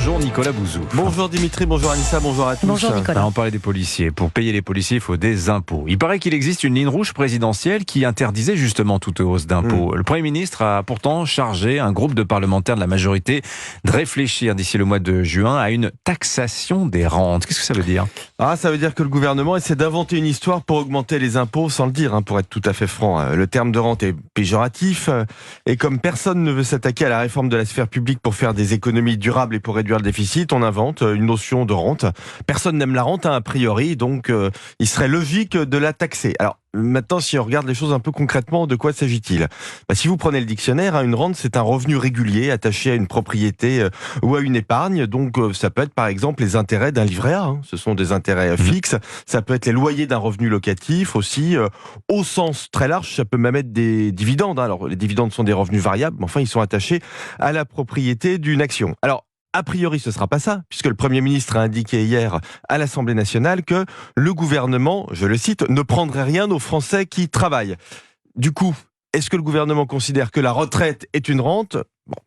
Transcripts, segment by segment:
Bonjour Nicolas Bouzou. Bonjour Dimitri, bonjour Anissa, bonjour à tous. Bonjour Nicolas. On parlait des policiers. Pour payer les policiers, il faut des impôts. Il paraît qu'il existe une ligne rouge présidentielle qui interdisait justement toute hausse d'impôts. Le Premier ministre a pourtant chargé un groupe de parlementaires de la majorité de réfléchir d'ici le mois de juin à une taxation des rentes. Qu'est-ce que ça veut dire ? Ça veut dire que le gouvernement essaie d'inventer une histoire pour augmenter les impôts sans le dire, pour être tout à fait franc. Le terme de rente est péjoratif et comme personne ne veut s'attaquer à la réforme de la sphère publique pour faire des économies durables et pour réduire le déficit, on invente une notion de rente. Personne n'aime la rente a priori, donc il serait logique de la taxer. Alors maintenant, si on regarde les choses un peu concrètement, de quoi s'agit-il ? Si vous prenez le dictionnaire, une rente, c'est un revenu régulier attaché à une propriété ou à une épargne. Donc, ça peut être par exemple les intérêts d'un livret A. Ce sont des intérêts fixes. Ça peut être les loyers d'un revenu locatif aussi. Au sens très large, ça peut même être des dividendes. Alors, les dividendes sont des revenus variables, mais enfin, ils sont attachés à la propriété d'une action. Alors, a priori, ce ne sera pas ça, puisque le Premier ministre a indiqué hier à l'Assemblée nationale que le gouvernement, je le cite, ne prendrait rien aux Français qui travaillent. Du coup, est-ce que le gouvernement considère que la retraite est une rente ?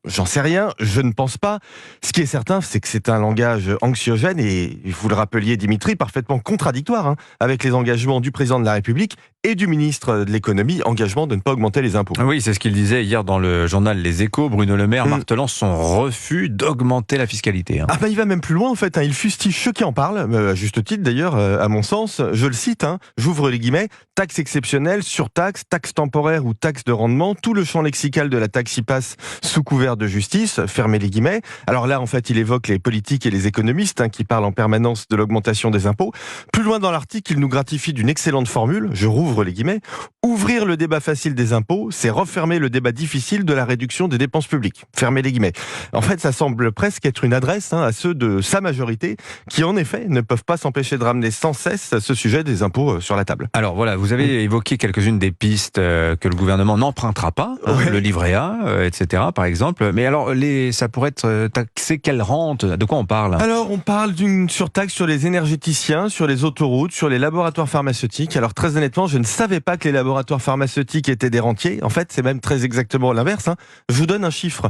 J'en sais rien, je ne pense pas. Ce qui est certain, c'est que c'est un langage anxiogène et, vous le rappeliez Dimitri, parfaitement contradictoire avec les engagements du président de la République et du ministre de l'économie, engagement de ne pas augmenter les impôts. Oui, c'est ce qu'il disait hier dans le journal Les Échos, Bruno Le Maire martelant son refus d'augmenter la fiscalité. Il va même plus loin en fait, il fustige ceux qui en parlent, à juste titre d'ailleurs, à mon sens, je le cite, j'ouvre les guillemets, taxe exceptionnelle, surtaxe, taxe temporaire ou taxe de rendement, tout le champ lexical de la taxe y passe sous couvert de justice, fermez les guillemets. Alors là, en fait, il évoque les politiques et les économistes qui parlent en permanence de l'augmentation des impôts. Plus loin dans l'article, il nous gratifie d'une excellente formule, je rouvre les guillemets, ouvrir le débat facile des impôts, c'est refermer le débat difficile de la réduction des dépenses publiques. Fermez les guillemets. En fait, ça semble presque être une adresse à ceux de sa majorité qui, en effet, ne peuvent pas s'empêcher de ramener sans cesse ce sujet des impôts sur la table. Alors voilà, vous avez évoqué quelques-unes des pistes que le gouvernement n'empruntera pas, le livret A, etc. par exemple. Mais alors, ça pourrait être taxé quelle rente ? De quoi on parle ? Alors, on parle d'une surtaxe sur les énergéticiens, sur les autoroutes, sur les laboratoires pharmaceutiques. Alors, très honnêtement, je ne savais pas que les laboratoires pharmaceutiques étaient des rentiers. En fait, c'est même très exactement l'inverse. Je vous donne un chiffre.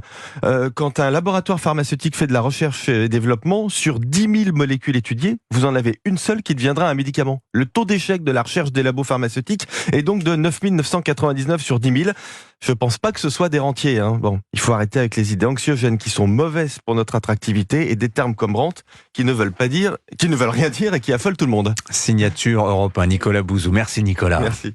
Quand un laboratoire pharmaceutique fait de la recherche et développement, sur 10 000 molécules étudiées, vous en avez une seule qui deviendra un médicament. Le taux d'échec de la recherche des labos pharmaceutiques est donc de 9 999 sur 10 000. Je pense pas que ce soit des rentiers. Il faut arrêter avec les idées anxiogènes qui sont mauvaises pour notre attractivité et des termes comme rente qui ne veulent rien dire et qui affolent tout le monde. Signature Europe 1, Nicolas Bouzou. Merci Nicolas. Merci.